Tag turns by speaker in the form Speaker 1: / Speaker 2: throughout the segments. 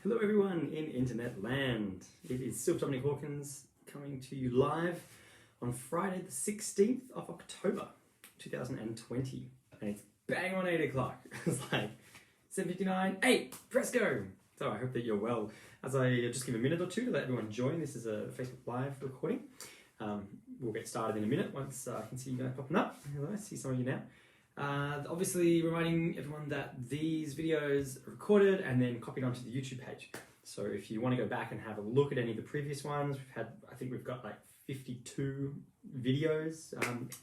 Speaker 1: Hello everyone in internet land. It is Sylph Dominic Hawkins coming to you live on Friday the 16th of October 2020, and it's bang on 8 o'clock. It's like 7:59, 8, press go! So I hope that you're well. As I just give a minute or two to let everyone join, this is a Facebook Live recording. We'll get started in a minute once I can see you guys popping up. Hello, I see some of you now. Obviously reminding everyone that these videos are recorded and then copied onto the YouTube page. So if you want to go back and have a look at any of the previous ones, I think we've got like 52 videos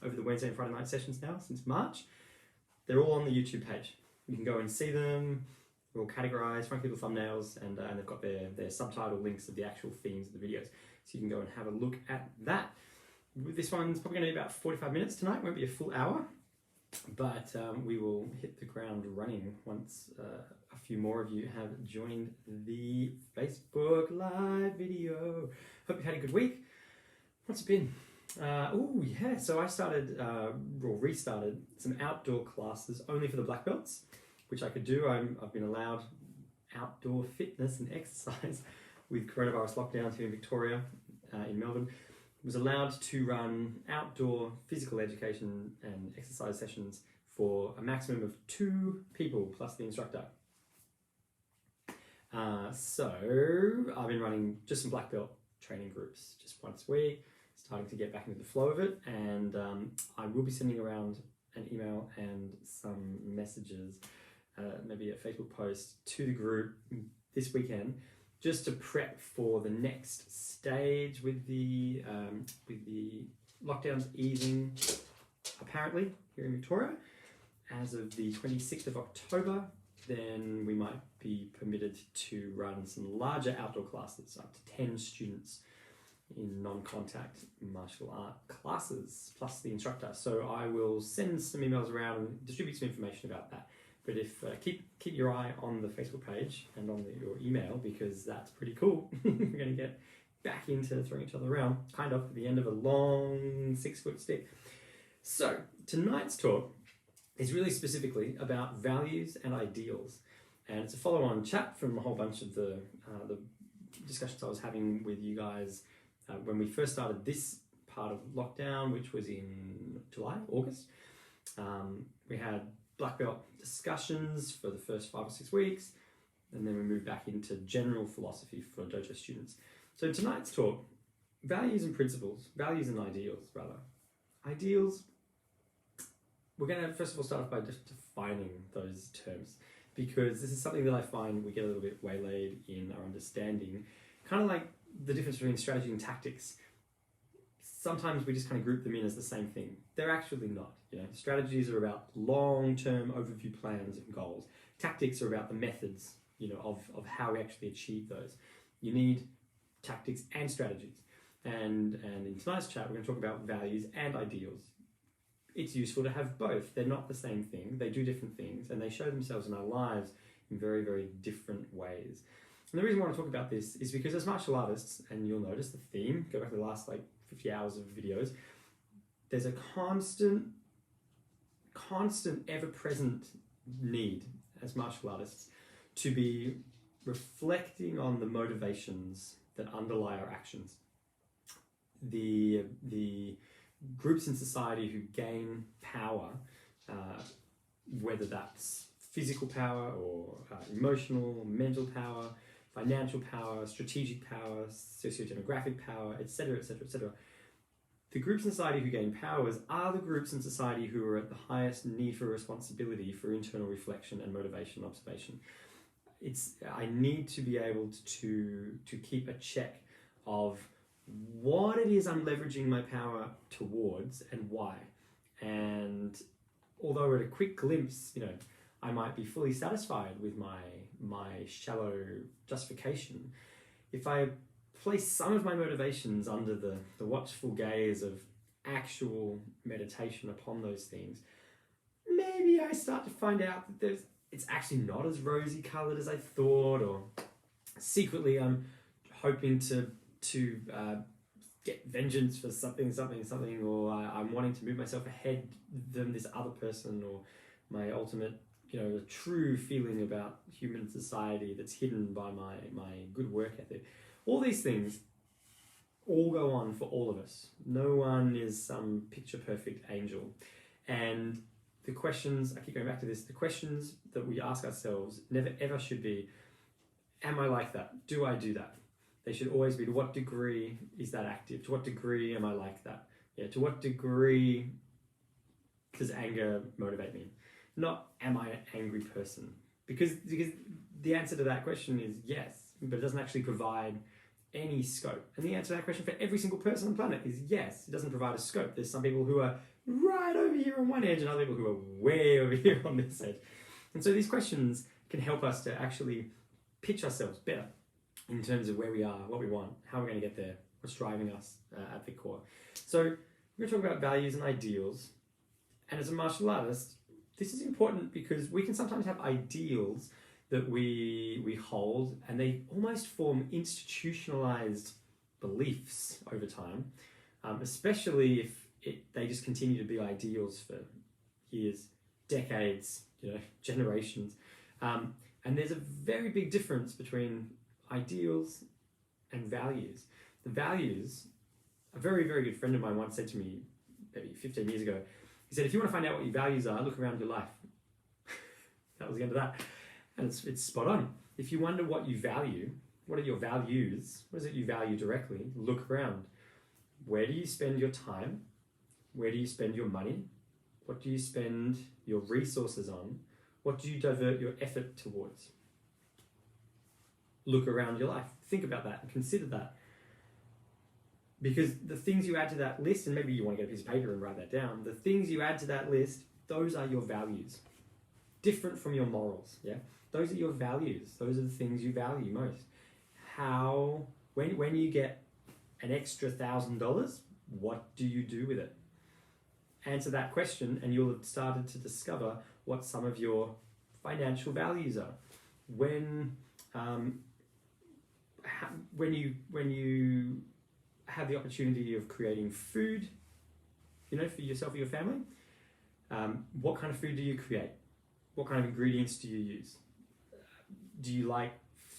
Speaker 1: over the Wednesday and Friday night sessions now since March. They're all on the YouTube page. You can go and see them. They're all categorized, funky little thumbnails, and they've got their subtitle links of the actual themes of the videos. So you can go and have a look at that. This one's probably going to be about 45 minutes tonight, won't be a full hour. But we will hit the ground running once a few more of you have joined the Facebook Live video. Hope you've had a good week. What's it been? So I started, restarted some outdoor classes only for the black belts, which I could do. I've been allowed outdoor fitness and exercise with coronavirus lockdowns here in Victoria, in Melbourne. Was allowed to run outdoor physical education and exercise sessions for a maximum of 2 people plus the instructor. So I've been running just some black belt training groups just once a week, starting to get back into the flow of it, and I will be sending around an email and some messages, maybe a Facebook post to the group this weekend, just to prep for the next stage with the lockdowns easing, apparently, here in Victoria. As of the 26th of October, then we might be permitted to run some larger outdoor classes, up to 10 students in non-contact martial art classes, plus the instructor. So I will send some emails around and distribute some information about that. But if keep your eye on the Facebook page and on your email, because that's pretty cool. We're going to get back into throwing each other around, kind of at the end of a long 6-foot stick. So tonight's talk is really specifically about values and ideals, and it's a follow-on chat from a whole bunch of the discussions I was having with you guys when we first started this part of lockdown, which was in August. We had black belt discussions for the first 5 or 6 weeks, and then we moved back into general philosophy for dojo students. So tonight's talk, values and principles, values and ideals rather. Ideals, we're going to first of all start off by just defining those terms, because this is something that I find we get a little bit waylaid in our understanding, kind of like the difference between strategy and tactics. Sometimes we just kind of group them in as the same thing. They're actually not. Strategies are about long-term overview plans and goals. Tactics are about the methods, of how we actually achieve those. You need tactics and strategies. And in tonight's chat, we're going to talk about values and ideals. It's useful to have both. They're not the same thing. They do different things, and they show themselves in our lives in very, very different ways. And the reason I want to talk about this is because as martial artists, and you'll notice the theme, go back to the last 50 hours of videos, there's a constant, ever-present need as martial artists to be reflecting on the motivations that underlie our actions. The groups in society who gain power, whether that's physical power or emotional, mental power, financial power, strategic power, socio-demographic power, etc., etc., etc. The groups in society who gain powers are the groups in society who are at the highest need for responsibility for internal reflection and motivation and observation. I need to be able to keep a check of what it is I'm leveraging my power towards and why. And although at a quick glimpse, I might be fully satisfied with my shallow justification, if I place some of my motivations under the watchful gaze of actual meditation upon those things, maybe I start to find out that it's actually not as rosy coloured as I thought, or secretly I'm hoping to get vengeance for something, or I'm wanting to move myself ahead than this other person, or my ultimate a true feeling about human society that's hidden by my good work ethic. All these things all go on for all of us. No one is some picture perfect angel. And the questions, I keep going back to this, the questions that we ask ourselves never ever should be, am I like that? Do I do that? They should always be, to what degree is that active? To what degree am I like that? Yeah, to what degree does anger motivate me? Not, am I an angry person? Because the answer to that question is yes, but it doesn't actually provide any scope. And the answer to that question for every single person on the planet is yes. It doesn't provide a scope. There's some people who are right over here on one edge and other people who are way over here on this edge. And so these questions can help us to actually pitch ourselves better in terms of where we are, what we want, how we're going to get there, what's driving us at the core. So we're going to talk about values and ideals. And as a martial artist, this is important because we can sometimes have ideals that we hold, and they almost form institutionalized beliefs over time, especially if they just continue to be ideals for years, decades, generations. And there's a very big difference between ideals and values. The values, a very, very good friend of mine once said to me, maybe 15 years ago, he said, if you want to find out what your values are, look around your life. That was the end of that. And it's spot on. If you wonder what you value, what are your values? What is it you value directly? Look around. Where do you spend your time? Where do you spend your money? What do you spend your resources on? What do you divert your effort towards? Look around your life. Think about that and consider that. Because the things you add to that list, and maybe you want to get a piece of paper and write that down, the things you add to that list, those are your values. Different from your morals, yeah? Those are your values. Those are the things you value most. When you get an extra $1,000, what do you do with it? Answer that question and you'll have started to discover what some of your financial values are. When you have the opportunity of creating food, for yourself or your family, what kind of food do you create? What kind of ingredients do you use? Do you like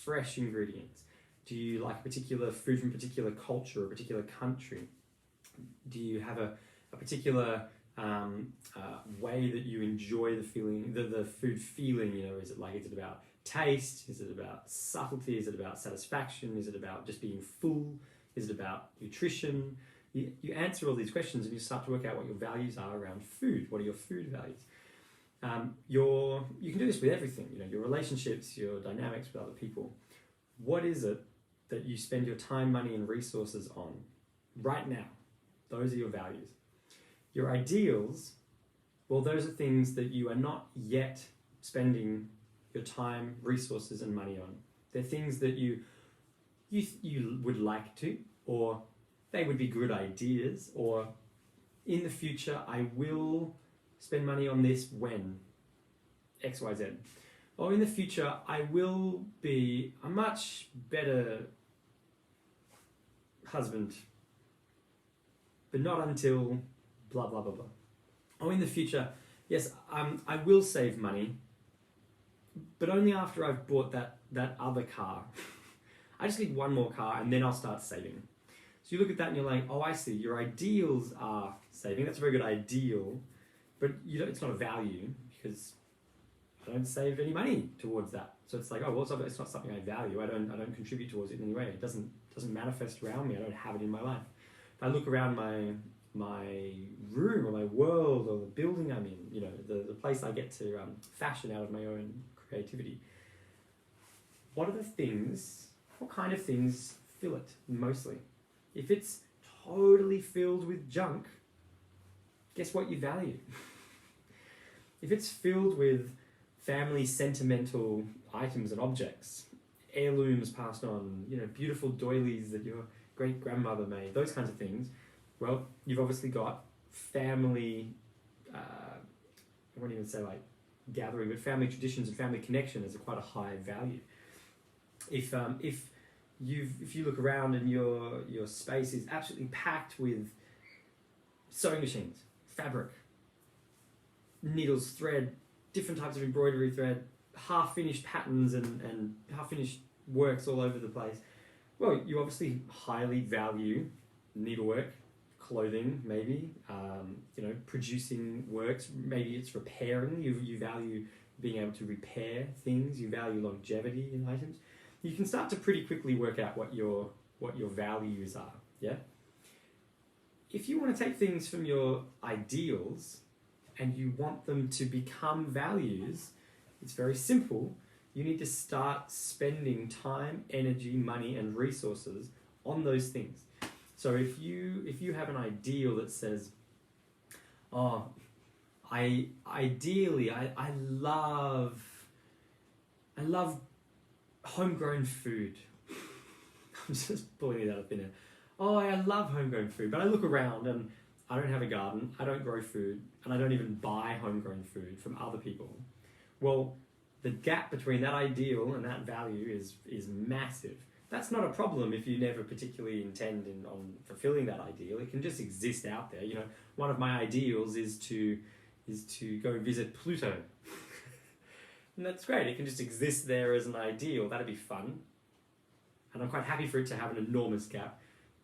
Speaker 1: fresh ingredients? Do you like a particular food from a particular culture or a particular country? Do you have a particular way that you enjoy the feeling, the food feeling? Is it about taste? Is it about subtlety? Is it about satisfaction? Is it about just being full? Is it about nutrition? You answer all these questions and you start to work out what your values are around food. What are your food values? You can do this with everything, your relationships, your dynamics with other people. What is it that you spend your time, money, and resources on right now? Those are your values. Your ideals, well, those are things that you are not yet spending your time, resources, and money on. They're things that you would like to, or they would be good ideas, or in the future, I will spend money on this when X, Y, Z. Or in the future, I will be a much better husband, but not until blah, blah, blah, blah. Or in the future, yes, I will save money, but only after I've bought that other car. I just need one more car and then I'll start saving. So you look at that and you're like, oh, I see, your ideals are saving. That's a very good ideal. But it's not a value because I don't save any money towards that. So it's like, oh, well, it's not something I value. I don't contribute towards it in any way. It doesn't manifest around me. I don't have it in my life. If I look around my room or my world or the building I'm in, the place I get to fashion out of my own creativity, what kind of things fill it mostly? If it's totally filled with junk, guess what you value? If it's filled with family sentimental items and objects, heirlooms passed on, beautiful doilies that your great grandmother made, those kinds of things, well, you've obviously got family, I won't even say like gathering, but family traditions and family connection is quite a high value. If you look around and your space is absolutely packed with sewing machines, fabric, needles, thread, different types of embroidery thread, half-finished patterns and half-finished works all over the place. Well, you obviously highly value needlework, clothing, maybe, producing works. Maybe it's repairing. You value being able to repair things. You value longevity in items. You can start to pretty quickly work out what your values are. Yeah. If you want to take things from your ideals and you want them to become values, it's very simple. You need to start spending time, energy, money, and resources on those things. So if you have an ideal that says, I love homegrown food. I'm just pulling it out of thin air. I love homegrown food, but I look around and I don't have a garden, I don't grow food, and I don't even buy homegrown food from other people. Well, the gap between that ideal and that value is massive. That's not a problem if you never particularly intend on fulfilling that ideal. It can just exist out there. One of my ideals is to go visit Pluto. And that's great. It can just exist there as an ideal. That'd be fun. And I'm quite happy for it to have an enormous gap.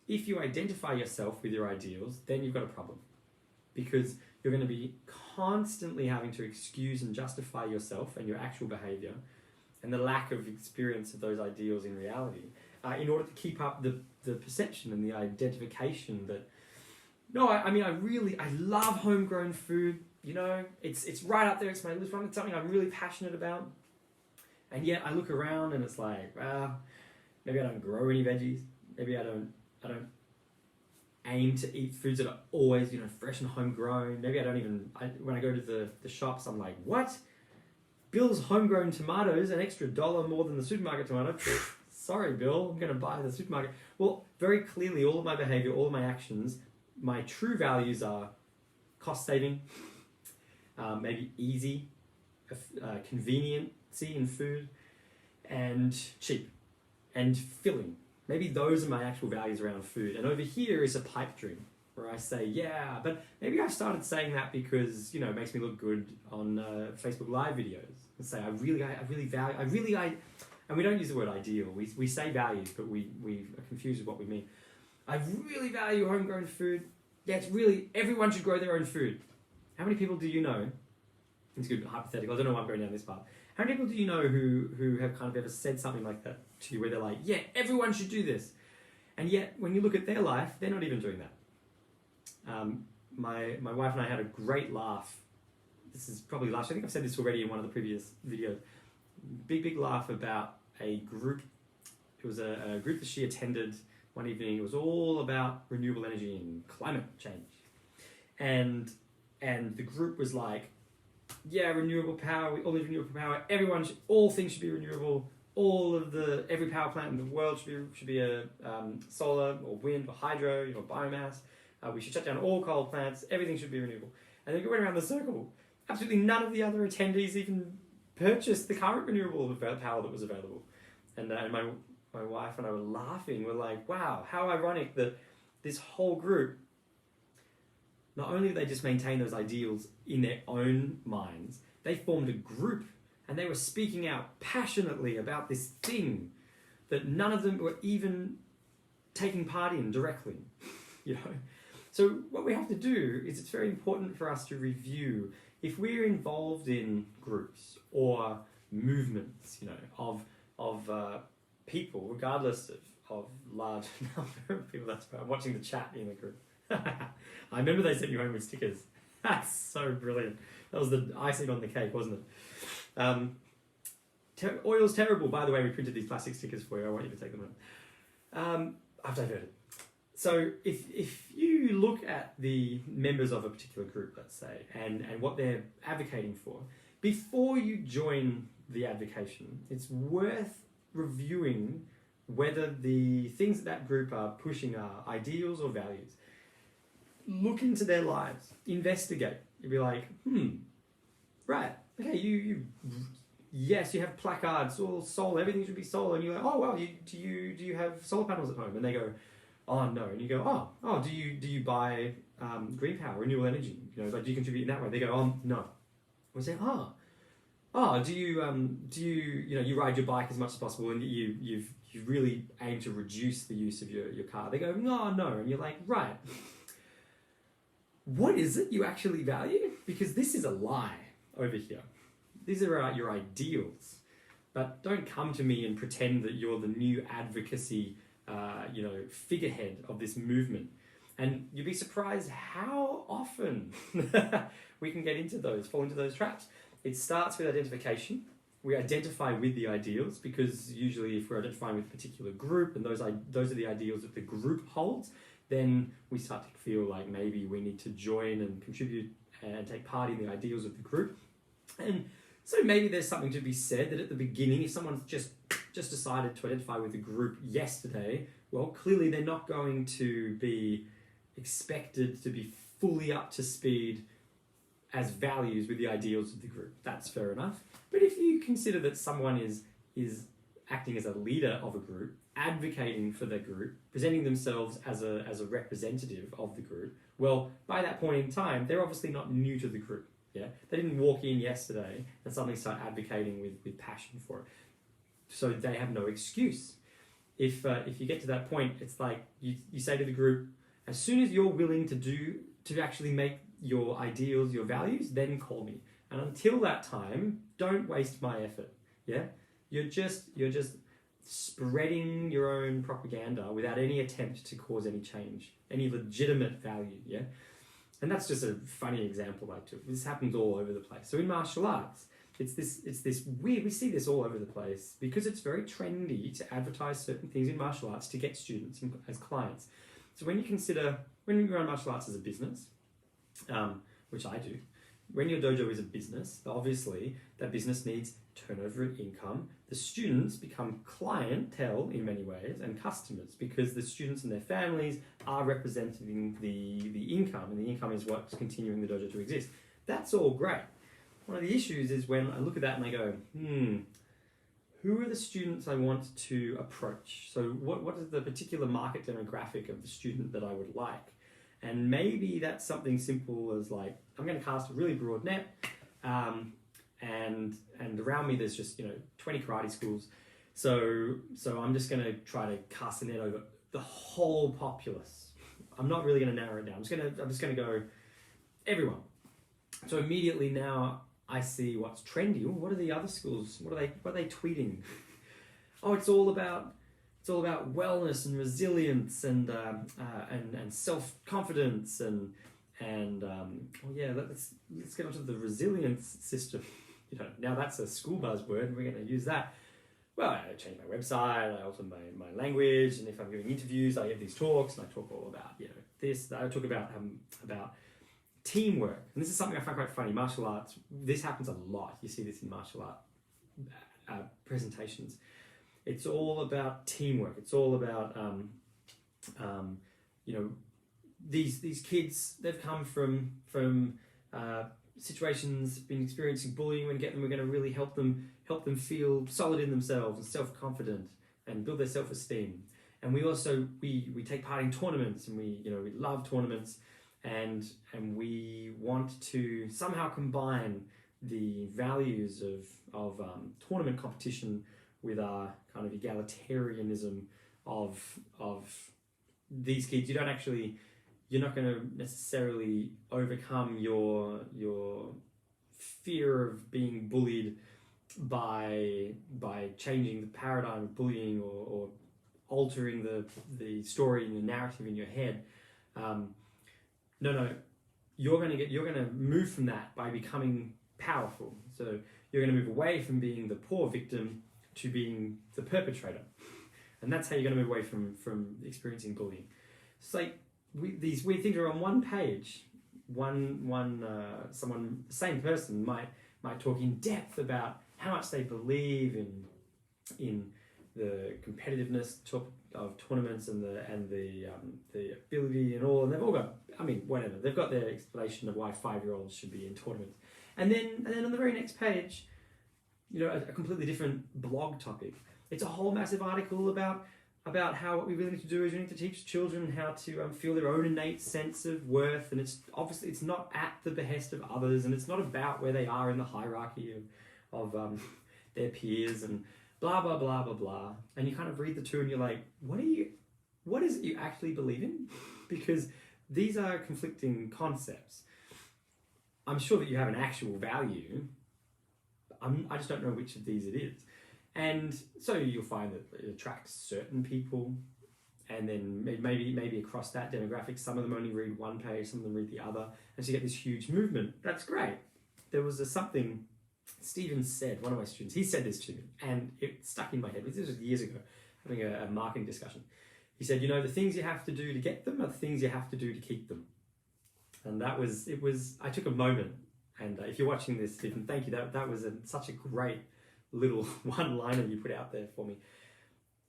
Speaker 1: If you identify yourself with your ideals, then you've got a problem. Because you're going to be constantly having to excuse and justify yourself and your actual behavior and the lack of experience of those ideals in reality in order to keep up the perception and the identification that, I love homegrown food. It's right up there. It's my list. It's something I'm really passionate about. And yet I look around and it's like, maybe I don't grow any veggies. Maybe I don't aim to eat foods that are always, fresh and homegrown. Maybe when I go to the shops, I'm like, what? Bill's homegrown tomatoes, an extra $1 more than the supermarket tomato. Sorry, Bill, I'm going to buy the supermarket. Well, very clearly, all of my behavior, all of my actions, my true values are cost saving, maybe easy, conveniency in food, and cheap, and filling. Maybe those are my actual values around food. And over here is a pipe dream where I say, yeah, but maybe I've started saying that because, it makes me look good on Facebook Live videos. And say, I really value, and we don't use the word ideal. We say values, but we are confused with what we mean. I really value homegrown food. Yeah, everyone should grow their own food. How many people do you know? It's good, hypothetical. I don't know why I'm going down this path. How many people do you know who have kind of ever said something like that to you where they're like, yeah, everyone should do this. And yet, when you look at their life, they're not even doing that. My wife and I had a great laugh. This is probably last. I think I've said this already in one of the previous videos. Big laugh about a group. It was a group that she attended one evening. It was all about renewable energy and climate change. And the group was like, yeah, renewable power. We all need renewable power. All things should be renewable. Every power plant in the world should be a solar or wind or hydro, biomass. We should shut down all coal plants. Everything should be renewable. And then we went around the circle. Absolutely none of the other attendees even purchased the current renewable power that was available. And my wife and I were laughing. We're like, wow, how ironic that this whole group, not only did they just maintain those ideals in their own minds, they formed a group and they were speaking out passionately about this thing that none of them were even taking part in directly. So what we have to do is, it's very important for us to review if we're involved in groups or movements, of people, regardless of large number of people. That's why I'm watching the chat in the group. I remember they sent you home with stickers. That's so brilliant. That was the icing on the cake, wasn't it? Oil's terrible. By the way, we printed these plastic stickers for you. I want you to take them home. I've diverted. So if you look at the members of a particular group, let's say, and what they're advocating for, before you join the advocation, it's worth reviewing whether the things that group are pushing are ideals or values. Look into their lives, investigate. You'd be like, right, okay, yes, you have placards, all solar, everything should be solar, and you're like, oh well, do you have solar panels at home? And they go, oh no, and you go, oh, do you buy green power, renewable energy? Do you contribute in that way? They go, no. We say, oh, do you you ride your bike as much as possible, and you really aim to reduce the use of your car? They go, no, and you're like, right. What is it you actually value? Because this is a lie over here. These are your ideals. But don't come to me and pretend that you're the new advocacy, figurehead of this movement. And you'd be surprised how often we can fall into those traps. It starts with identification. We identify with the ideals because usually if we're identifying with a particular group and those are the ideals that the group holds, then we start to feel like maybe we need to join and contribute and take part in the ideals of the group. And so maybe there's something to be said that at the beginning, if someone's just decided to identify with the group yesterday, well, clearly they're not going to be expected to be fully up to speed as values with the ideals of the group. That's fair enough. But if you consider that someone is acting as a leader of a group, advocating for the group, presenting themselves as a representative of the group, well, by that point in time, they're obviously not new to the group. Yeah, they didn't walk in yesterday and suddenly start advocating with passion for it. So they have no excuse. If you get to that point, it's like you say to the group, as soon as you're willing to actually make your ideals your values, then call me. And until that time, don't waste my effort. Yeah, you're just spreading your own propaganda without any attempt to cause any change, any legitimate value. Yeah. And that's just a funny example I took. This happens all over the place. So in martial arts, it's this weird, we see this all over the place because it's very trendy to advertise certain things in martial arts to get students as clients. So when you run martial arts as a business, which I do, when your dojo is a business, obviously that business needs turnover and income. The students become clientele in many ways and customers because the students and their families are representing the income, and the income is what's continuing the dojo to exist. That's all great. One of the issues is when I look at that and I go, who are the students I want to approach? So what is the particular market demographic of the student that I would like? And maybe that's something simple as like, I'm going to cast a really broad net, and around me there's just 20 karate schools, so I'm just going to try to cast a net over the whole populace. I'm not really going to narrow it down. I'm just going to go everyone. So immediately now I see what's trendy. What are the other schools? What are they tweeting? Oh, it's all about wellness and resilience and self-confidence and let's get onto the resilience system. Now that's a school buzzword and we're going to use that. Well, I change my website, I alter my language, and if I'm giving interviews, I give these talks and I talk all about this. I talk about teamwork, and this is something I find quite funny. Martial arts, this happens a lot. You see this in martial art presentations. It's all about teamwork. It's all about these kids. They've come from situations, been experiencing bullying. We're going to really help them feel solid in themselves and self-confident and build their self-esteem. And we also we take part in tournaments, and we love tournaments, and we want to somehow combine the values of tournament competition with our kind of egalitarianism of these kids. You're not going to necessarily overcome your fear of being bullied by changing the paradigm of bullying or altering the story and the narrative in your head. No, you're going to move from that by becoming powerful. So you're going to move away from being the poor victim to being the perpetrator, and that's how you're going to move away from experiencing bullying. It's like these weird things are on one page. Someone, the same person might talk in depth about how much they believe in the competitiveness of tournaments and the ability and all, and they've all got, whatever, they've got their explanation of why 5-year-olds should be in tournaments, and then on the very next page, a completely different blog topic. It's a whole massive article about how what we really need to do is we need to teach children how to feel their own innate sense of worth, and it's not at the behest of others, and it's not about where they are in the hierarchy of their peers and blah, blah, blah, blah, blah. And you kind of read the two and you're like, what is it you actually believe in? Because these are conflicting concepts. I'm sure that you have an actual value. I just don't know which of these it is. And so you'll find that it attracts certain people, and then maybe across that demographic, some of them only read one page, some of them read the other, and so you get this huge movement. That's great. There was something Stephen said, one of my students, he said this to me, and it stuck in my head. This was years ago, having a marketing discussion. He said, you know, the things you have to do to get them are the things you have to do to keep them. And I took a moment, and if you're watching this, Stephen, thank you. That was such a great little one-liner you put out there for me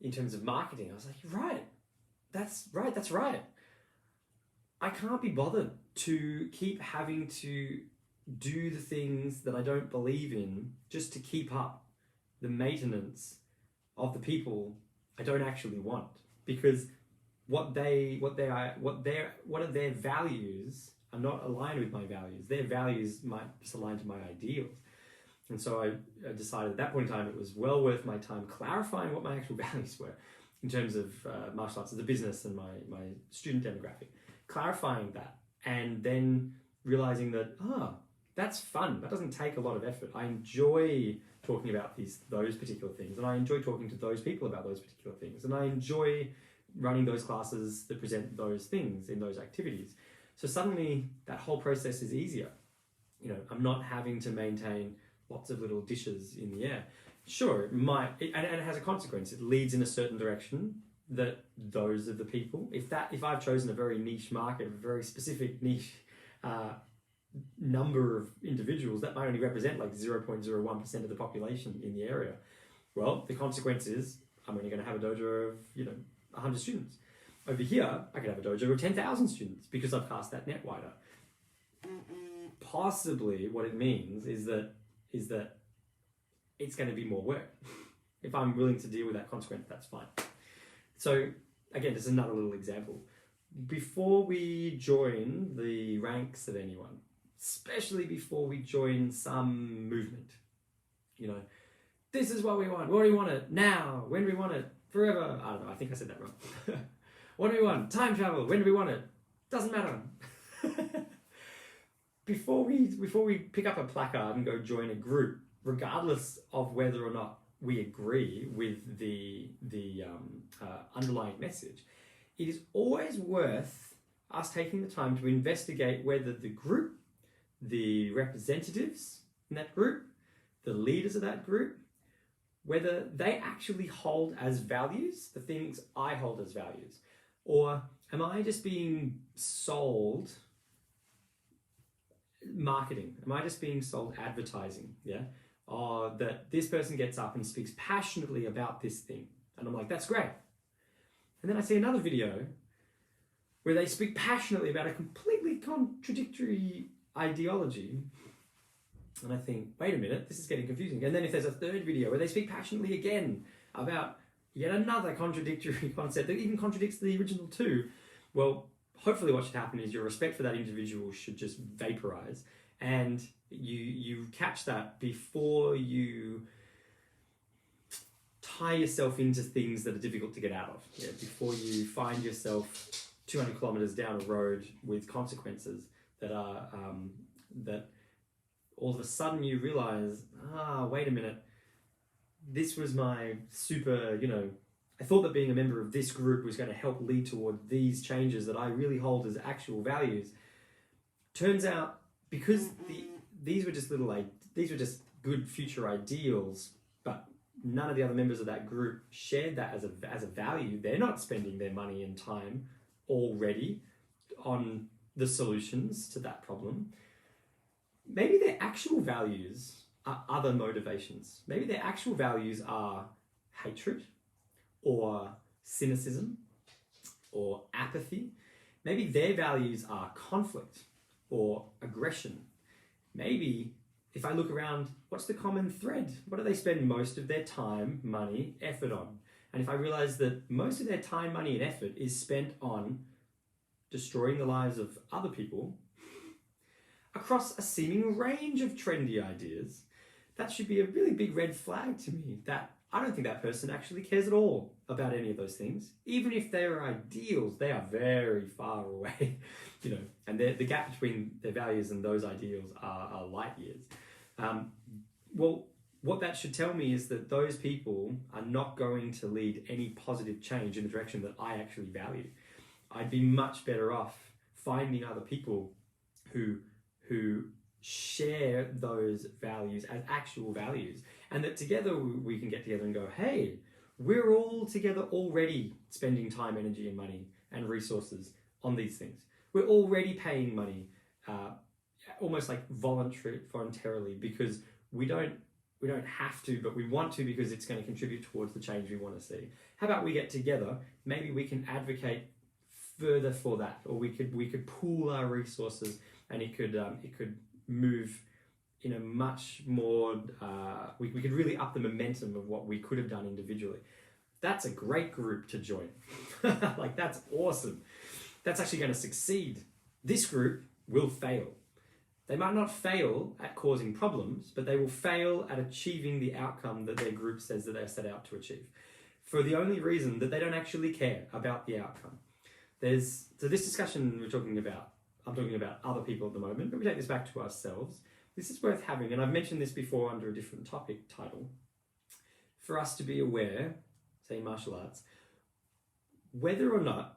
Speaker 1: in terms of marketing. I was like, right, that's right. I can't be bothered to keep having to do the things that I don't believe in just to keep up the maintenance of the people I don't actually want, because what are their values are not aligned with my values. Their values might just align to my ideals. And so I decided at that point in time it was well worth my time clarifying what my actual values were in terms of martial arts as a business and my student demographic. Clarifying that, and then realizing that, that's fun. That doesn't take a lot of effort. I enjoy talking about those particular things, and I enjoy talking to those people about those particular things, and I enjoy running those classes that present those things in those activities. So suddenly that whole process is easier. You know, I'm not having to maintain lots of little dishes in the air. Sure, it might, and it has a consequence. It leads in a certain direction that those are the people. If I've chosen a very niche market, a very specific niche number of individuals, that might only represent like 0.01% of the population in the area. Well, the consequence is I'm only going to have a dojo of 100 students. Over here, I could have a dojo of 10,000 students because I've cast that net wider. Possibly what it means is that it's going to be more work. If I'm willing to deal with that consequence, that's fine. So again, this is another little example. Before we join the ranks of anyone, especially before we join some movement, this is what we want. What do we want it now? When do we want it? Forever? I don't know. I think I said that wrong. What do we want? Time travel. When do we want it? Doesn't matter. Before we pick up a placard and go join a group, regardless of whether or not we agree with the underlying message, it is always worth us taking the time to investigate whether the group, the representatives in that group, the leaders of that group, whether they actually hold as values the things I hold as values. Or am I just being sold marketing? Am I just being sold advertising? Yeah. Or that this person gets up and speaks passionately about this thing. And I'm like, that's great. And then I see another video where they speak passionately about a completely contradictory ideology. And I think, wait a minute, this is getting confusing. And then if there's a third video where they speak passionately again about yet another contradictory concept that even contradicts the original two, well, hopefully what should happen is your respect for that individual should just vaporize, and you catch that before you tie yourself into things that are difficult to get out of. Yeah, before you find yourself 200 kilometers down a road with consequences that are that all of a sudden you realize, wait a minute, this was my super, I thought that being a member of this group was going to help lead toward these changes that I really hold as actual values. Turns out, because these were just good future ideals, but none of the other members of that group shared that as a value. They're not spending their money and time already on the solutions to that problem. Maybe their actual values are other motivations. Maybe their actual values are hatred or cynicism or apathy. Maybe their values are conflict or aggression. Maybe if I look around, what's the common thread? What do they spend most of their time, money, effort on? And if I realize that most of their time, money, and effort is spent on destroying the lives of other people across a seeming range of trendy ideas, that should be a really big red flag to me, that I don't think that person actually cares at all about any of those things. Even if they're ideals, they are very far away, and the gap between their values and those ideals are light years. Well, what that should tell me is that those people are not going to lead any positive change in the direction that I actually value. I'd be much better off finding other people who share those values as actual values, and that together we can get together and go, hey, we're all together already spending time, energy, and money and resources on these things. We're already paying money, almost like voluntarily, because we don't have to, but we want to, because it's going to contribute towards the change we want to see. How about we get together? Maybe we can advocate further for that, or we could pool our resources, and it could move in a much more, we could really up the momentum of what we could have done individually. That's a great group to join. Like, that's awesome. That's actually going to succeed. This group will fail. They might not fail at causing problems, but they will fail at achieving the outcome that their group says that they're set out to achieve, for the only reason that they don't actually care about the outcome. So this discussion I'm talking about other people at the moment, but we take this back to ourselves. This is worth having, and I've mentioned this before under a different topic title, for us to be aware, say martial arts, whether or not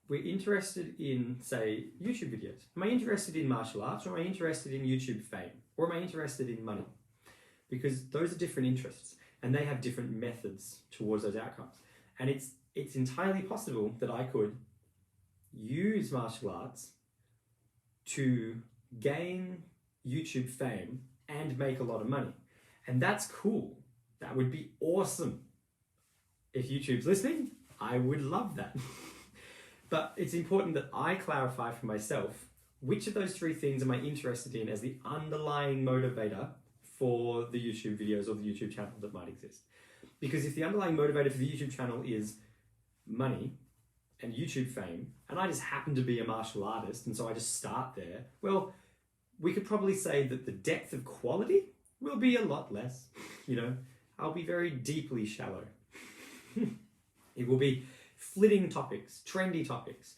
Speaker 1: we're interested in, say, YouTube videos. Am I interested in martial arts, or am I interested in YouTube fame, or am I interested in money? Because those are different interests, and they have different methods towards those outcomes. And it's entirely possible that I could use martial arts to gain YouTube fame and make a lot of money. And that's cool. That would be awesome. If YouTube's listening, I would love that. But it's important that I clarify for myself, which of those three things am I interested in as the underlying motivator for the YouTube videos or the YouTube channel that might exist. Because if the underlying motivator for the YouTube channel is money and YouTube fame, and I just happen to be a martial artist, and so I just start there, well, we could probably say that the depth of quality will be a lot less. I'll be very deeply shallow. It will be flitting topics, trendy topics,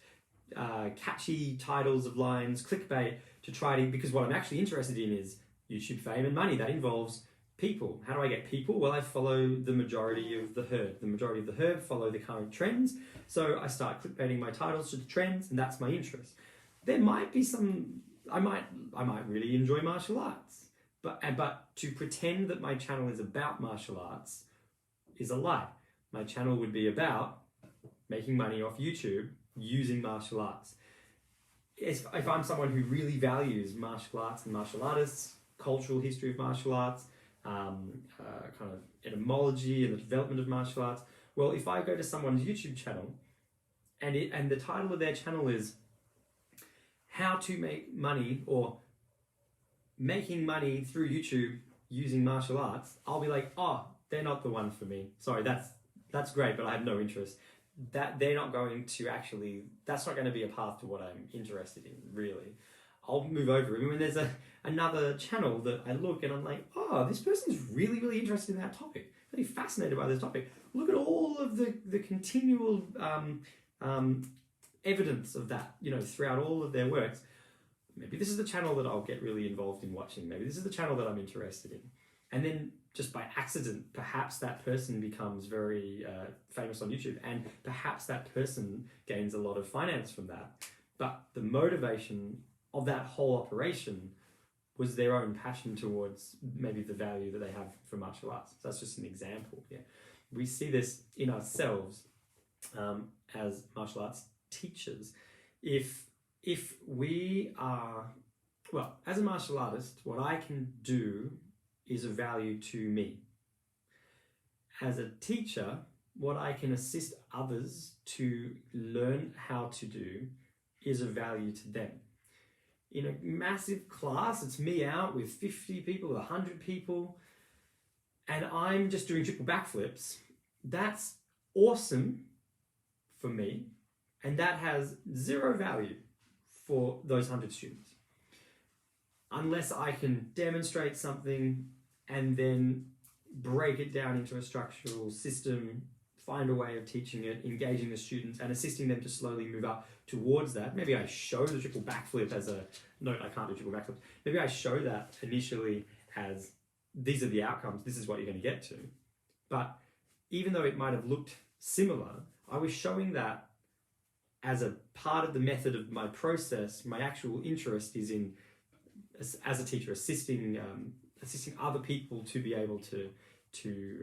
Speaker 1: catchy titles of lines, clickbait, because what I'm actually interested in is YouTube fame and money. That involves people. How do I get people? Well, I follow the majority of the herd. The majority of the herd follow the current trends. So I start clickbaiting my titles to the trends, and that's my interest. There might be I might really enjoy martial arts, but to pretend that my channel is about martial arts is a lie. My channel would be about making money off YouTube using martial arts. If I'm someone who really values martial arts and martial artists, cultural history of martial arts, kind of etymology and the development of martial arts, well, if I go to someone's YouTube channel and the title of their channel is how to make money, or making money through YouTube using martial arts, I'll be like, oh, they're not the one for me. Sorry, that's great, but I have no interest. They're not going to actually, that's not going to be a path to what I'm interested in, really. I'll move over. I mean, when there's another channel that I look and I'm like, oh, this person's really, really interested in that topic. Really fascinated by this topic. Look at all of the continual evidence of that, throughout all of their works. Maybe this is the channel that I'll get really involved in watching. Maybe this is the channel that I'm interested in. And then just by accident, perhaps that person becomes very famous on YouTube, and perhaps that person gains a lot of finance from that. But the motivation of that whole operation was their own passion towards maybe the value that they have for martial arts. So that's just an example. Yeah, we see this in ourselves as martial arts teachers. If we are, well, as a martial artist, what I can do is of value to me. As a teacher, what I can assist others to learn how to do is of value to them. In a massive class, it's me out with 50 people, 100 people, and I'm just doing triple backflips. That's awesome for me, and that has zero value for those 100 students. Unless I can demonstrate something and then break it down into a structural system, find a way of teaching it, engaging the students and assisting them to slowly move up towards that. Maybe I show the triple backflip as a, no, I can't do triple backflip. Maybe I show that initially as, these are the outcomes, this is what you're going to get to. But even though it might have looked similar, I was showing that as a part of the method of my process. My actual interest is in, as a teacher, assisting other people to be able to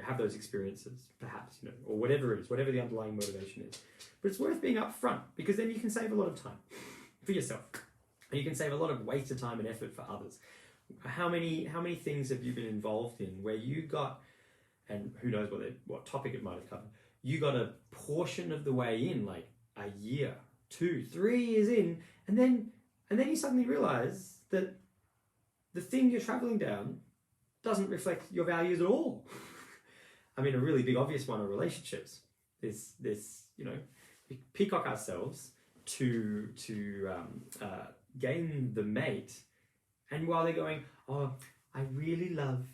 Speaker 1: have those experiences, perhaps, you know, or whatever it is, whatever the underlying motivation is. But it's worth being upfront, because then you can save a lot of time for yourself, and you can save a lot of wasted time and effort for others. How many things have you been involved in where you got, and who knows what topic it might have covered, you got a portion of the way in, like a year, 2, 3 years in, and then you suddenly realize that the thing you're traveling down doesn't reflect your values at all. I mean, a really big obvious one are relationships. This you know, we peacock ourselves to gain the mate, and while they're going, oh, I really love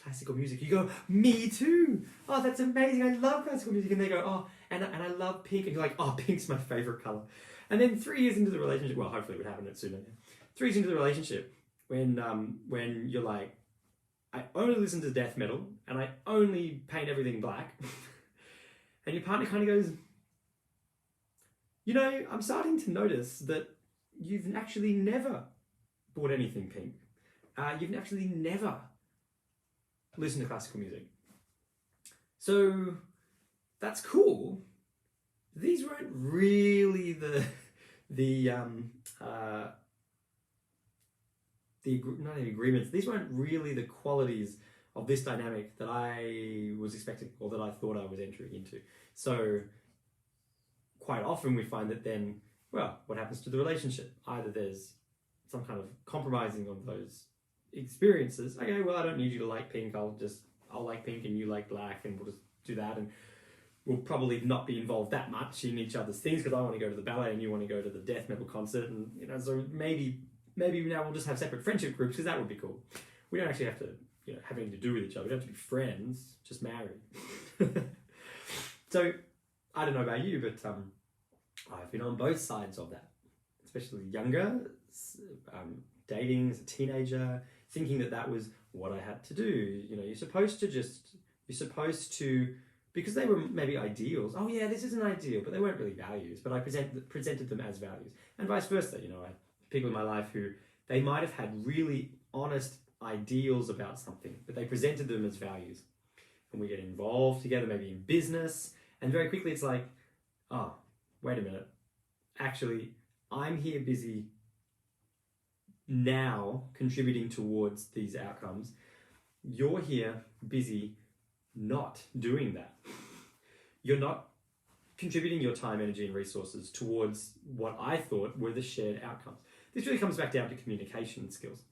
Speaker 1: classical music, you go, me too. Oh, that's amazing. I love classical music. And they go, oh, and I love pink. And you're like, oh, pink's my favorite color. And then 3 years into the relationship, well, hopefully it would happen sooner. 3 years into the relationship, when you're like, I only listen to death metal and I only paint everything black, and your partner kind of goes, you know, I'm starting to notice that you've actually never bought anything pink. You've actually never listened to classical music. So that's cool. These weren't really not the agreements. These weren't really the qualities of this dynamic that I was expecting, or that I thought I was entering into. So quite often we find that then, well, what happens to the relationship? Either there's some kind of compromising of those experiences. Okay, well, I don't need you to like pink. I'll like pink and you like black, and we'll just do that. And we'll probably not be involved that much in each other's things, because I want to go to the ballet and you want to go to the death metal concert. And, you know, so maybe now we'll just have separate friendship groups, because that would be cool. We don't actually have to, you know, have anything to do with each other. We don't have to be friends, just married. So I don't know about you, but I've been on both sides of that, especially younger, dating as a teenager, thinking that was what I had to do. You know, you're supposed to, because they were maybe ideals. Oh yeah, this is an ideal, but they weren't really values. But I presented them as values, and vice versa. You know, I people in my life who they might have had really honest ideals about something, but they presented them as values, and we get involved together, maybe in business, and very quickly it's like, oh, wait a minute, actually, I'm here busy now contributing towards these outcomes. You're here busy not doing that. You're not contributing your time, energy, and resources towards what I thought were the shared outcomes. This really comes back down to communication skills.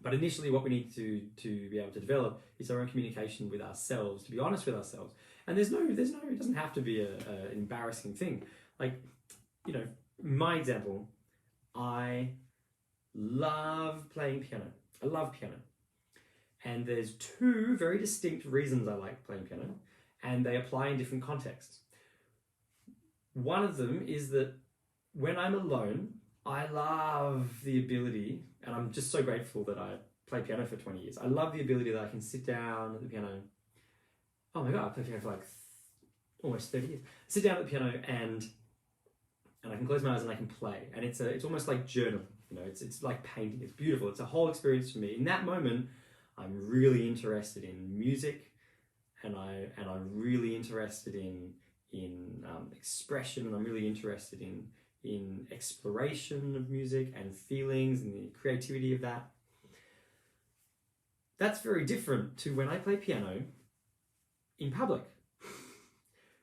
Speaker 1: But initially what we need to be able to develop is our own communication with ourselves, to be honest with ourselves. And there's no, it doesn't have to be an embarrassing thing. Like, you know, my example, I love playing piano. I love piano. And there's 2 very distinct reasons I like playing piano, and they apply in different contexts. One of them is that when I'm alone, I love the ability, and I'm just so grateful that I played piano for 20 years. I love the ability that I can sit down at the piano. Oh my God, I played piano for like almost 30 years. Sit down at the piano and I can close my eyes and I can play. And it's almost like journaling. You know, it's like painting. It's beautiful. It's a whole experience for me. In that moment, I'm really interested in music, and I'm really interested in expression, and I'm really interested in exploration of music and feelings and the creativity of that. That's very different to when I play piano in public.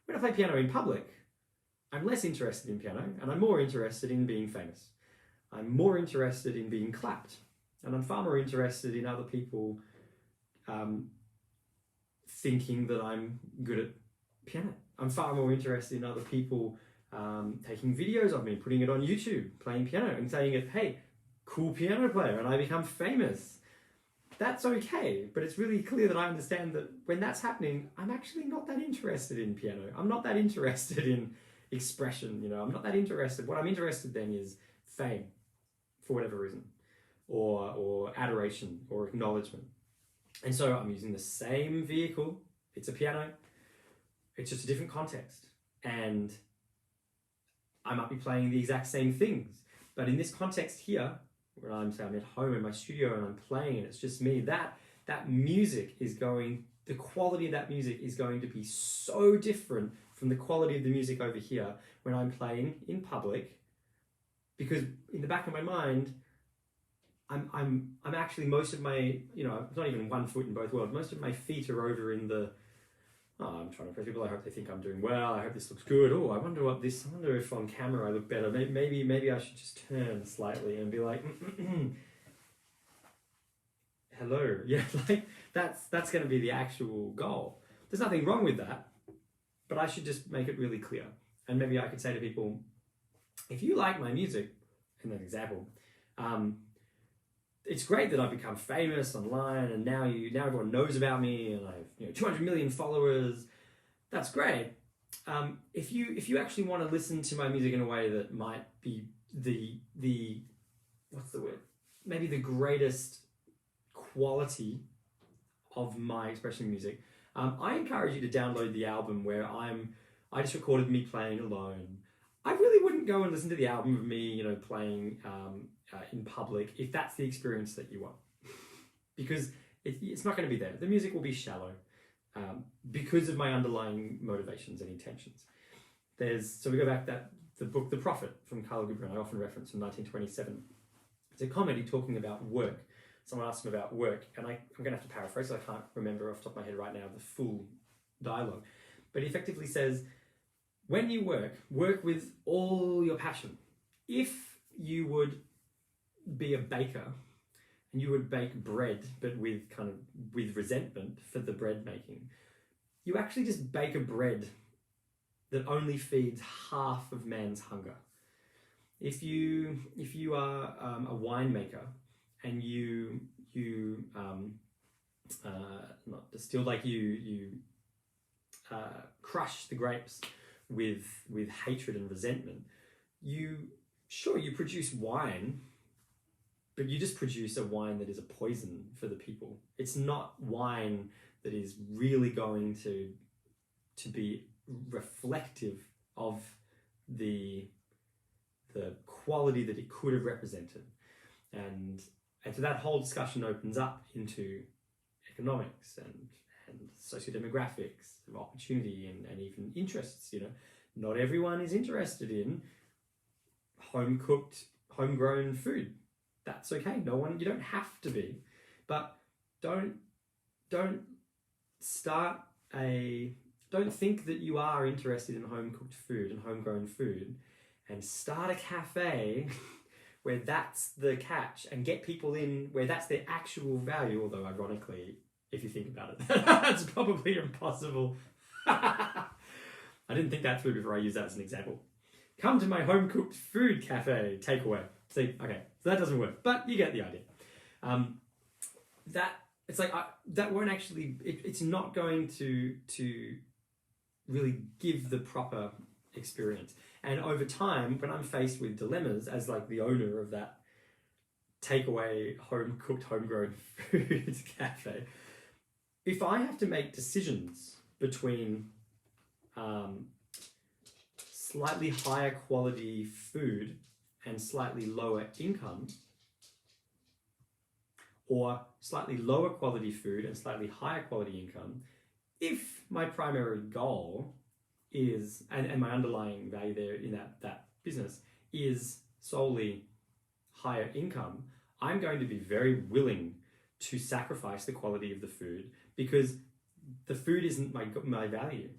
Speaker 1: When I play piano in public, I'm less interested in piano, and I'm more interested in being famous. I'm more interested in being clapped, and I'm far more interested in other people thinking that I'm good at piano. I'm far more interested in other people taking videos of me, putting it on YouTube, playing piano, and saying it, hey, cool piano player, and I become famous. that's okay. But it's really clear that I understand that when that's happening, I'm actually not that interested in piano. I'm not that interested in expression, I'm not that interested. What I'm interested then is fame, for whatever reason, or adoration or acknowledgement. And so I'm using the same vehicle. It's a piano. It's just a different context. And I might be playing the exact same things. But in this context here, where I'm at home in my studio and I'm playing and it's just me, that music is the quality of that music is going to be so different from the quality of the music over here when I'm playing in public, because in the back of my mind, I'm actually, most of my, it's not even one foot in both worlds. Most of my feet are over in I'm trying to impress people. I hope they think I'm doing well. I hope this looks good. I wonder if on camera I look better. Maybe I should just turn slightly and be like, hello. Yeah, like that's going to be the actual goal. There's nothing wrong with that, but I should just make it really clear. And maybe I could say to people, if you like my music, in that example, it's great that I've become famous online and now everyone knows about me and I have 200 million followers. That's great. If you actually want to listen to my music in a way that might be the what's the word? Maybe the greatest quality of my expression in music, I encourage you to download the album where I just recorded me playing alone. I really wouldn't go and listen to the album of me, playing in public if that's the experience that you want, because it's not going to be there. The music will be shallow because of my underlying motivations and intentions. So we go back the book The Prophet from Khalil Gibran, I often reference, from 1927. It's a comedy talking about work. Someone asked him about work, and I'm going to have to paraphrase, so I can't remember off the top of my head right now the full dialogue. But he effectively says, when you work with all your passion. If you would be a baker and you would bake bread, but with resentment for the bread making, you actually just bake a bread that only feeds half of man's hunger. If you are a winemaker and you not distill, like you crush the grapes with hatred and resentment, you produce wine, but you just produce a wine that is a poison for the people. It's not wine that is really going to be reflective of the quality that it could have represented. And so that whole discussion opens up into economics and sociodemographics of opportunity and even interests. Not everyone is interested in home-cooked, homegrown food. That's okay. You don't have to be, but don't think that you are interested in home-cooked food and homegrown food and start a cafe where that's the catch and get people in where that's their actual value, although ironically, if you think about it, that's probably impossible. I didn't think that through before I used that as an example. Come to my home-cooked food cafe takeaway. See, okay, so that doesn't work, but you get the idea. That won't actually. It's not going to really give the proper experience. And over time, when I'm faced with dilemmas as the owner of that takeaway, home-cooked, homegrown food cafe, if I have to make decisions between slightly higher quality food and slightly lower income, or slightly lower quality food and slightly higher quality income, if my primary goal is, and my underlying value there in that business is solely higher income, I'm going to be very willing to sacrifice the quality of the food because the food isn't my value.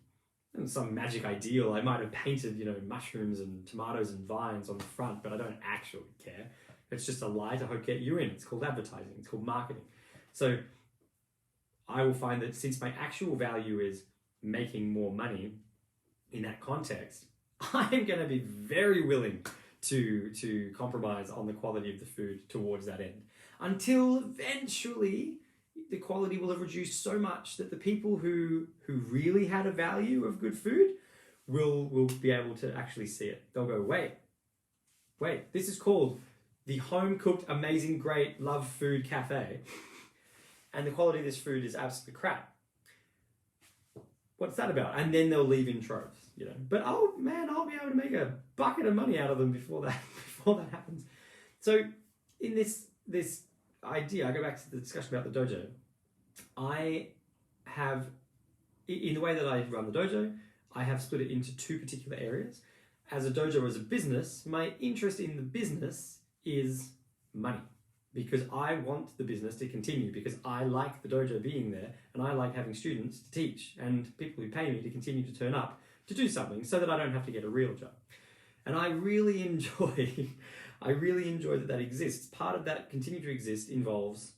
Speaker 1: And some magic ideal, I might have painted, mushrooms and tomatoes and vines on the front, but I don't actually care. It's just a lie to hope get you in. It's called advertising. It's called marketing. So I will find that since my actual value is making more money in that context, I'm going to be very willing to compromise on the quality of the food towards that end. Until eventually the quality will have reduced so much that the people who really had a value of good food will be able to actually see it. They'll go, wait, this is called the home cooked, amazing, great, love food cafe, and the quality of this food is absolutely crap. What's that about? And then they'll leave in troves, you know. But oh man, I'll be able to make a bucket of money out of them before that happens. So in this idea, I go back to the discussion about the dojo. I have, in the way that I run the dojo, I have split it into two particular areas. As a dojo, as a business, my interest in the business is money, because I want the business to continue, because I like the dojo being there and I like having students to teach and people who pay me to continue to turn up to do something so that I don't have to get a real job. And I really enjoy that exists. Part of that continue to exist involves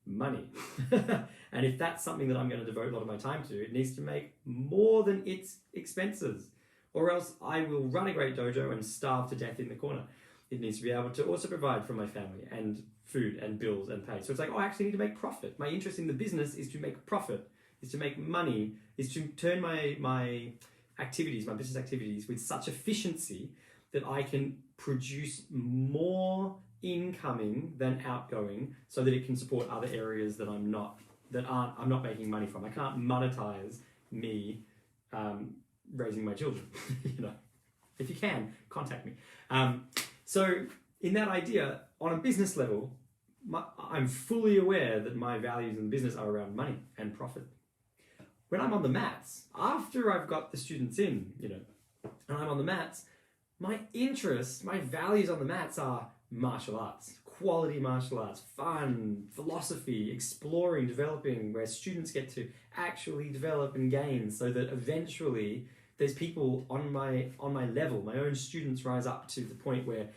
Speaker 1: money. And if that's something that I'm going to devote a lot of my time to, it needs to make more than its expenses, or else I will run a great dojo and starve to death in the corner. It needs to be able to also provide for my family and food and bills and pay. So it's like, oh, I actually need to make profit. My interest in the business is to make profit, is to make money, is to turn my activities, my business activities with such efficiency that I can produce more incoming than outgoing, so that it can support other areas that I'm not making money from. I can't monetize me raising my children. You know, if you can, contact me. So in that idea, on a business level, I'm fully aware that my values in business are around money and profit. When I'm on the mats, after I've got the students in, you know, and I'm on the mats, my interests, my values on the mats are martial arts, quality martial arts, fun, philosophy, exploring, developing, where students get to actually develop and gain, so that eventually there's people on my level, my own students rise up to the point where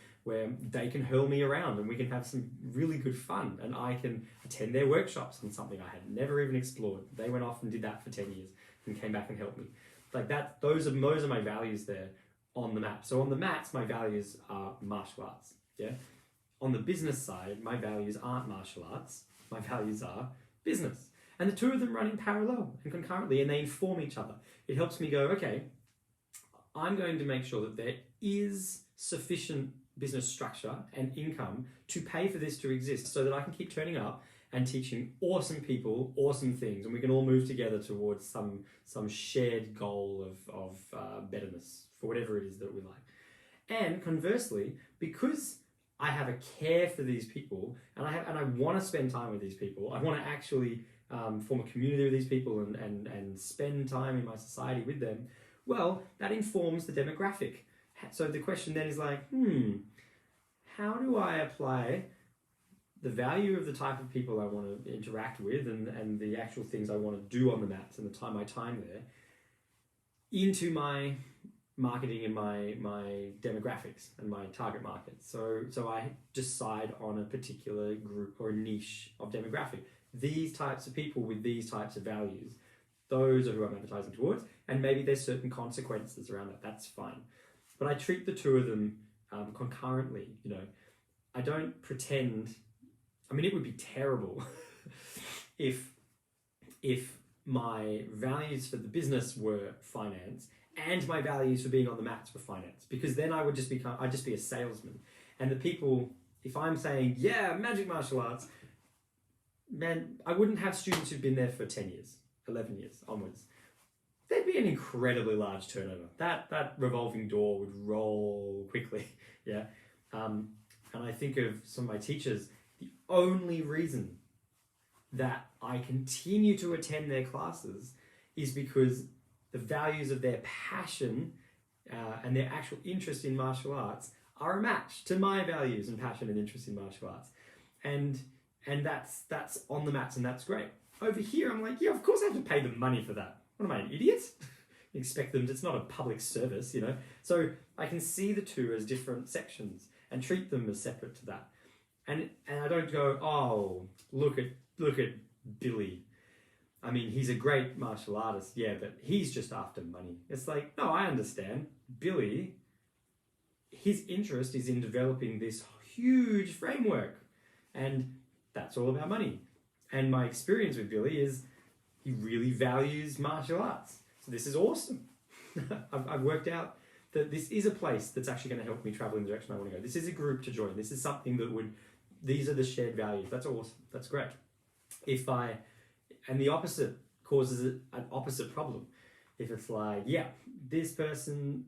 Speaker 1: they can hurl me around and we can have some really good fun, and I can attend their workshops on something I had never even explored. They went off and did that for 10 years and came back and helped me. Like that, those are my values there on the map. So on the mats, my values are martial arts. Yeah. On the business side, my values aren't martial arts. My values are business. And the two of them run in parallel and concurrently, and they inform each other. It helps me go, okay, I'm going to make sure that there is sufficient business structure and income to pay for this to exist, so that I can keep turning up and teaching awesome people awesome things, and we can all move together towards some shared goal of betterness for whatever it is that we like. And conversely, because I have a care for these people, and I want to spend time with these people, I want to actually form a community with these people and spend time in my society with them, well, that informs the demographic. So the question then is like, how do I apply the value of the type of people I want to interact with and the actual things I want to do on the mats and my time there into my marketing and my demographics and my target market. So I decide on a particular group or niche of demographic. These types of people with these types of values, those are who I'm advertising towards, and maybe there's certain consequences around that. That's fine. But I treat the two of them concurrently. You know, I don't pretend. I mean, it would be terrible if my values for the business were finance and my values for being on the mats were finance, because then I'd just be a salesman. And the people, if I'm saying, yeah, magic martial arts, man, I wouldn't have students who've been there for 10 years, 11 years onwards. There'd be an incredibly large turnover. That revolving door would roll quickly, yeah. And I think of some of my teachers, the only reason that I continue to attend their classes is because the values of their passion and their actual interest in martial arts are a match to my values and passion and interest in martial arts. And that's on the mats, and that's great. Over here, I'm like, yeah, of course I have to pay them money for that. What am I, an idiot? Expect them, it's not a public service, you know? So I can see the two as different sections and treat them as separate to that. And I don't go, oh, look at Billy. I mean, he's a great martial artist, yeah, but he's just after money. It's like, no, I understand. Billy, his interest is in developing this huge framework, and that's all about money. And my experience with Billy is he really values martial arts. So this is awesome. I've worked out that this is a place that's actually going to help me travel in the direction I want to go. This is a group to join. This is something that these are the shared values. That's awesome. That's great. And the opposite causes an opposite problem. If it's like, yeah, this person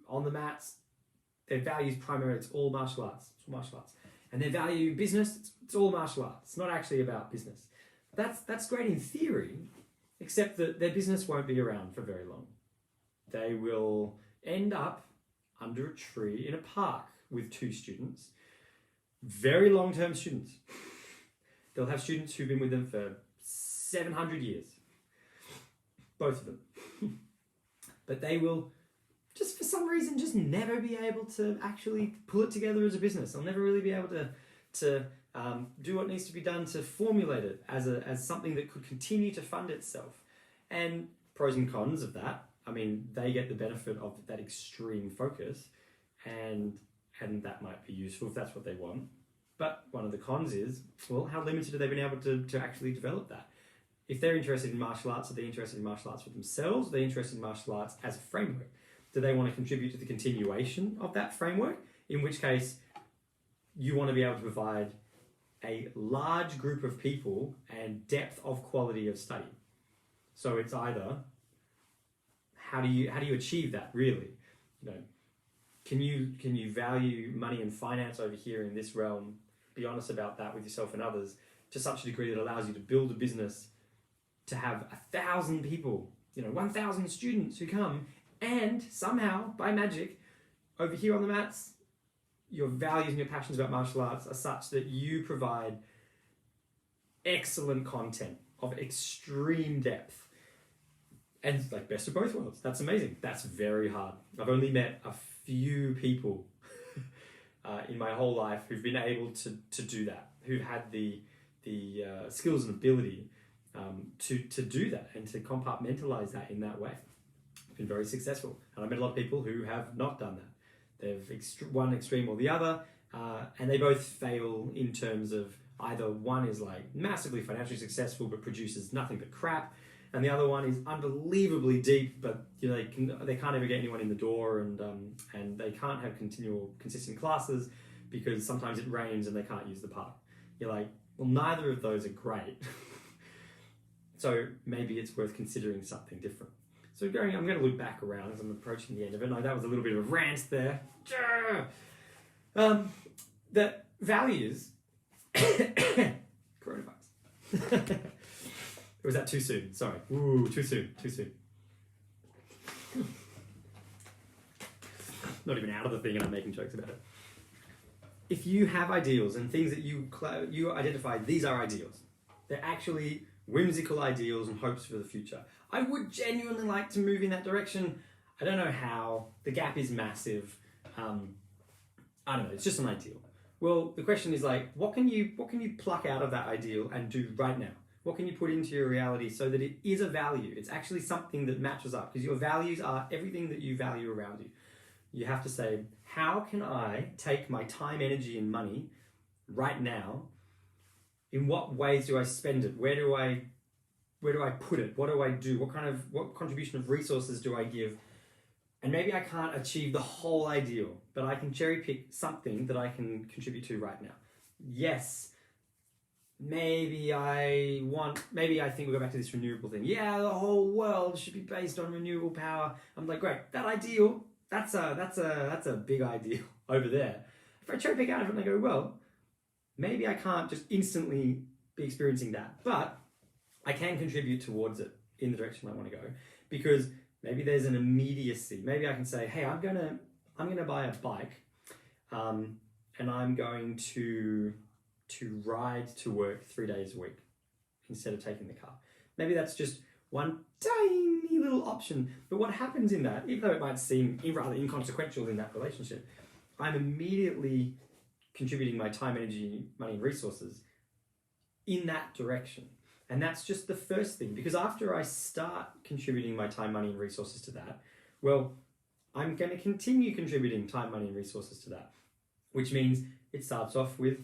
Speaker 1: on the mats, their values primarily, it's all martial arts. It's all martial arts. And their value business, it's all martial arts. It's not actually about business. That's great in theory, except that their business won't be around for very long. They will end up under a tree in a park with 2 students, very long-term students. They'll have students who've been with them for 700 years, both of them. But they will, just for some reason, just never be able to actually pull it together as a business. They'll never really be able to do what needs to be done to formulate it as something that could continue to fund itself. And pros and cons of that, I mean, they get the benefit of that extreme focus, and that might be useful if that's what they want. But one of the cons is, well, how limited have they been able to actually develop that? If they're interested in martial arts, are they interested in martial arts for themselves? Are they interested in martial arts as a framework? Do they want to contribute to the continuation of that framework? In which case, you want to be able to provide a large group of people and depth of quality of study. So it's either, how do you achieve that really? You know, can you value money and finance over here in this realm? Be honest about that with yourself and others to such a degree that allows you to build a business to have 1,000 people, 1,000 students who come, and somehow by magic over here on the mats, your values and your passions about martial arts are such that you provide excellent content of extreme depth. And like best of both worlds. That's amazing. That's very hard. I've only met a few people in my whole life who've been able to do that, who've had the skills and ability to do that and to compartmentalize that in that way. Been very successful. And I've met a lot of people who have not done that. They've one extreme or the other, and they both fail in terms of either one is like massively financially successful but produces nothing but crap, and the other one is unbelievably deep, but they can't ever get anyone in the door, and they can't have consistent classes because sometimes it rains and they can't use the park. You're like, well, neither of those are great. So maybe it's worth considering something different. So I'm going to loop back around as I'm approaching the end of it. That was a little bit of a rant there. That values coronavirus. Or was that too soon? Sorry. Ooh, too soon. Not even out of the thing and I'm making jokes about it. If you have ideals and things that you identify, these are ideals. They're actually whimsical ideals and hopes for the future. I would genuinely like to move in that direction. I don't know how. The gap is massive. I don't know. It's just an ideal. Well, the question is like, what can you pluck out of that ideal and do right now? What can you put into your reality so that it is a value? It's actually something that matches up, because your values are everything that you value around you. You have to say, how can I take my time, energy, and money right now? In what ways do I spend it? Where do I put it? What do I do? What contribution of resources do I give? And maybe I can't achieve the whole ideal, but I can cherry pick something that I can contribute to right now. Yes, maybe I think we'll go back to this renewable thing. Yeah, the whole world should be based on renewable power. I'm like, great, that ideal, that's a big ideal over there. If I cherry pick out of it and I go, well, maybe I can't just instantly be experiencing that, but I can contribute towards it in the direction I want to go, because maybe there's an immediacy. Maybe I can say, hey, I'm gonna buy a bike, and I'm going to ride to work 3 days a week instead of taking the car. Maybe that's just one tiny little option. But what happens in that, even though it might seem rather inconsequential in that relationship, I'm immediately contributing my time, energy, money, and resources in that direction. And that's just the first thing, because after I start contributing my time, money, and resources to that, well, I'm going to continue contributing time, money, and resources to that, which means it starts off with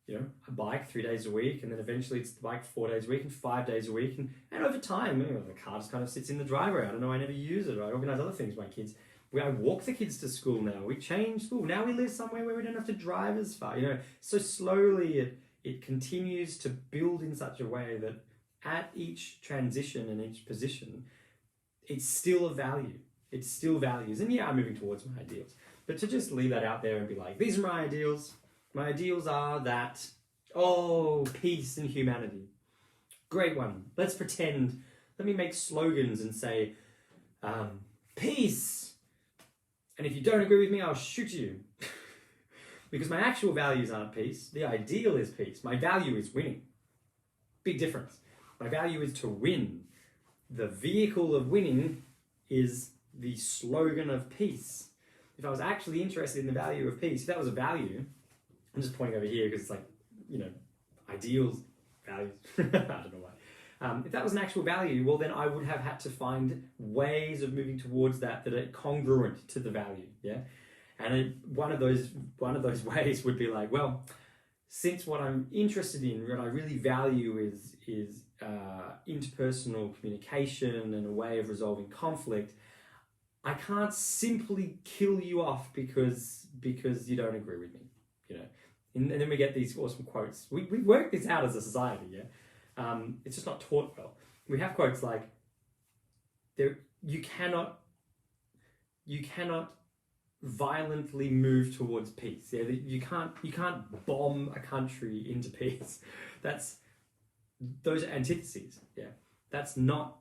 Speaker 1: a bike 3 days a week, and then eventually it's the bike 4 days a week and 5 days a week, and over time, the car just kind of sits in the driveway. I don't know, I never use it. I organise other things with my kids. I walk the kids to school now. We change school. Now we live somewhere where we don't have to drive as far. So slowly it continues to build in such a way that at each transition and each position, it's still a value. It's still values. And yeah, I'm moving towards my ideals. But to just leave that out there and be like, these are my ideals. My ideals are that, peace and humanity. Great one. Let's pretend. Let me make slogans and say, peace. And if you don't agree with me, I'll shoot you. Because my actual values aren't peace. The ideal is peace. My value is winning. Big difference. My value is to win. The vehicle of winning is the slogan of peace. If I was actually interested in the value of peace, if that was a value, I'm just pointing over here because it's like, ideals, values, I don't know why. If that was an actual value, well then I would have had to find ways of moving towards that are congruent to the value, yeah? And one of those ways would be like, well, since what I'm interested in, what I really value is interpersonal communication and a way of resolving conflict, I can't simply kill you off because you don't agree with me, And then we get these awesome quotes. We work this out as a society, yeah. It's just not taught well. We have quotes like, you cannot violently move towards peace. Yeah, you can't bomb a country into peace. Those are antitheses. Yeah, that's not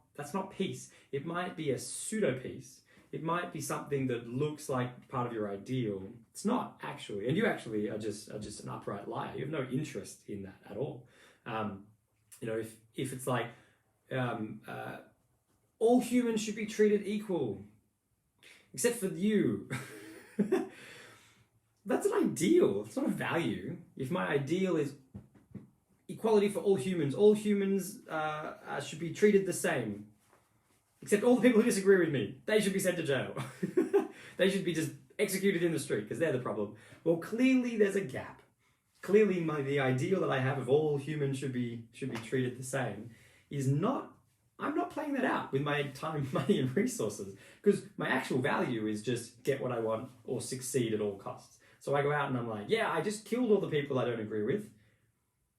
Speaker 1: peace. It might be a pseudo peace. It might be something that looks like part of your ideal. It's not actually, and you actually are just an upright liar. You have no interest in that at all. If it's like all humans should be treated equal, except for you. That's an ideal. It's not a value. If my ideal is equality for all humans should be treated the same. Except all the people who disagree with me, they should be sent to jail. They should be just executed in the street because they're the problem. Well, clearly there's a gap. Clearly the ideal that I have of all humans should be treated the same is not, I'm not playing that out with my time, money and resources because my actual value is just get what I want or succeed at all costs. So I go out and I'm like, yeah, I just killed all the people I don't agree with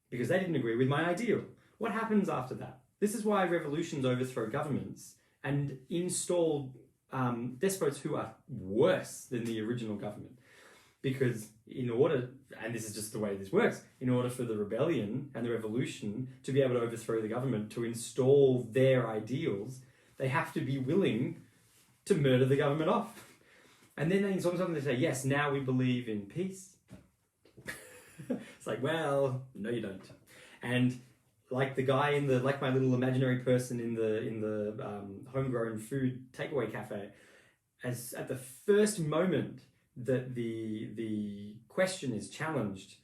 Speaker 1: because they didn't agree with my ideal. What happens after that? This is why revolutions overthrow governments and install despots who are worse than the original government. Because in order, and this is just the way this works, in order for the rebellion and the revolution to be able to overthrow the government, to install their ideals, they have to be willing to murder the government off. And then they sometimes say, yes, now we believe in peace. It's like, well, no you don't. And like the guy like my little imaginary person in the homegrown food takeaway cafe, as at the first moment that the question is challenged,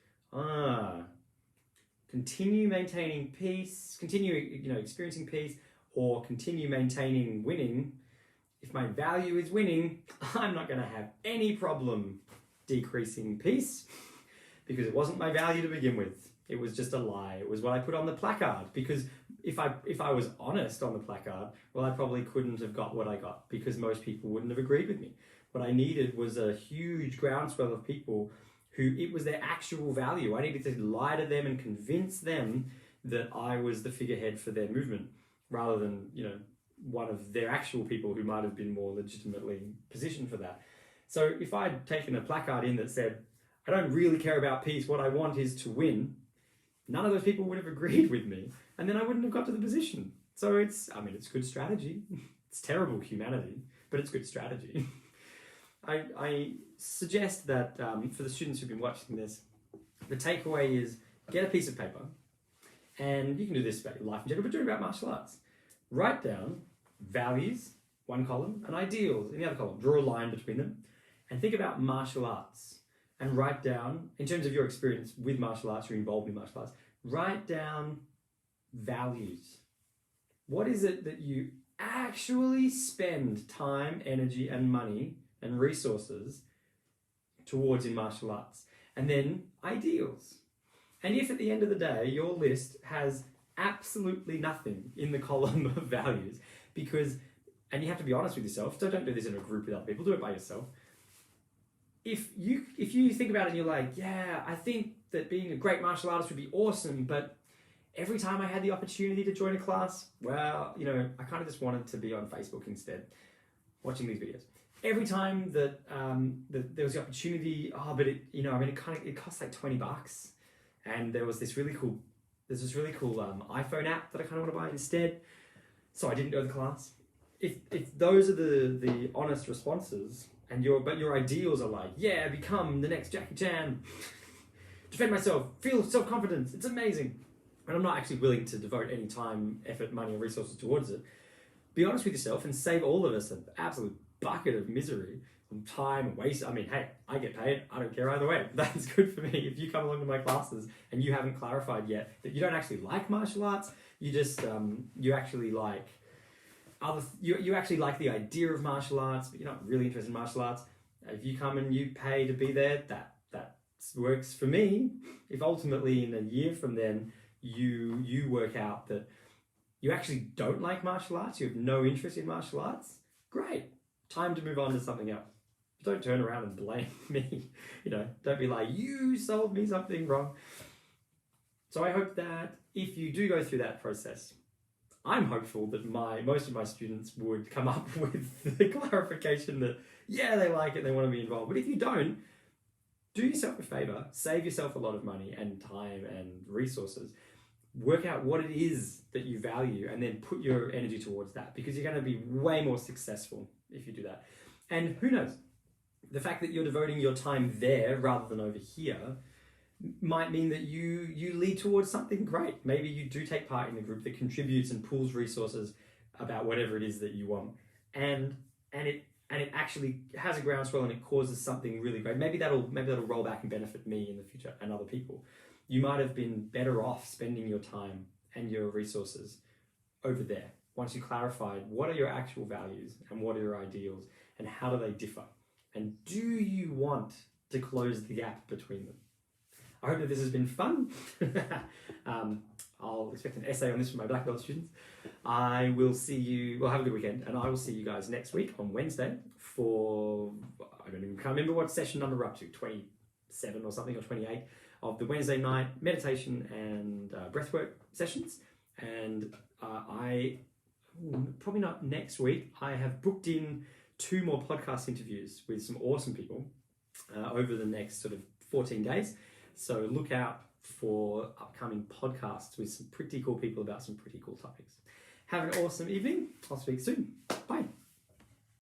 Speaker 1: continue maintaining peace, continue experiencing peace, or continue maintaining winning. If my value is winning, I'm not going to have any problem decreasing peace because it wasn't my value to begin with. It was just a lie. It was what I put on the placard because if I was honest on the placard, well, I probably couldn't have got what I got because most people wouldn't have agreed with me. What I needed was a huge groundswell of people who it was their actual value. I needed to lie to them and convince them that I was the figurehead for their movement rather than, one of their actual people who might have been more legitimately positioned for that. So if I'd taken a placard in that said, I don't really care about peace, what I want is to win, none of those people would have agreed with me, and then I wouldn't have got to the position. So it's good strategy. It's terrible humanity, but it's good strategy. I suggest that for the students who've been watching this, the takeaway is get a piece of paper, and you can do this about your life in general, but do it about martial arts. Write down values, one column, and ideals in the other column. Draw a line between them, and think about martial arts. And write down, in terms of your experience with martial arts, you're involved in martial arts, write down values. What is it that you actually spend time, energy, and money and resources towards in martial arts? And then ideals. And if at the end of the day, your list has absolutely nothing in the column of values, and you have to be honest with yourself, so don't do this in a group with other people, do it by yourself. If you think about it and you're like, yeah, I think that being a great martial artist would be awesome, but every time I had the opportunity to join a class, well, I kind of just wanted to be on Facebook instead, watching these videos. Every time that there was the opportunity, but it costs like $20, and there's this really cool iPhone app that I kind of want to buy instead, so I didn't go to the class. If those are the honest responses, but your ideals are like, yeah, become the next Jackie Chan, defend myself, feel self-confidence, it's amazing, and I'm not actually willing to devote any time, effort, money, and resources towards it, be honest with yourself and save all of us an absolute bucket of misery and time and waste. I mean, hey, I get paid, I don't care either way. That's good for me. If you come along to my classes and you haven't clarified yet that you don't actually like martial arts, you just you actually like you actually like the idea of martial arts, but you're not really interested in martial arts. If you come and you pay to be there, that works for me. If ultimately in a year from then you work out that you actually don't like martial arts, you have no interest in martial arts, great. Time to move on to something else. Don't turn around and blame me. Don't be like, you sold me something wrong. So I hope that if you do go through that process, I'm hopeful that most of my students would come up with the clarification that, yeah, they like it, they want to be involved. But if you don't, do yourself a favor, save yourself a lot of money and time and resources. Work out what it is that you value and then put your energy towards that, because you're going to be way more successful if you do that. And who knows, the fact that you're devoting your time there rather than over here might mean that you lead towards something great. Maybe you do take part in a group that contributes and pools resources about whatever it is that you want, and it actually has a groundswell and it causes something really great. Maybe that'll roll back and benefit me in the future and other people. You might have been better off spending your time and your resources over there once you clarified what are your actual values and what are your ideals and how do they differ, and do you want to close the gap between them. I hope that this has been fun. I'll expect an essay on this from my black belt students. I will see you, well, have a good weekend, and I will see you guys next week on Wednesday for, can't remember what session number we're up to, 27 or something, or 28, of the Wednesday night meditation and breathwork sessions. And probably not next week, I have booked in 2 more podcast interviews with some awesome people over the next sort of 14 days. So look out for upcoming podcasts with some pretty cool people about some pretty cool topics. Have an awesome evening. I'll speak soon. Bye.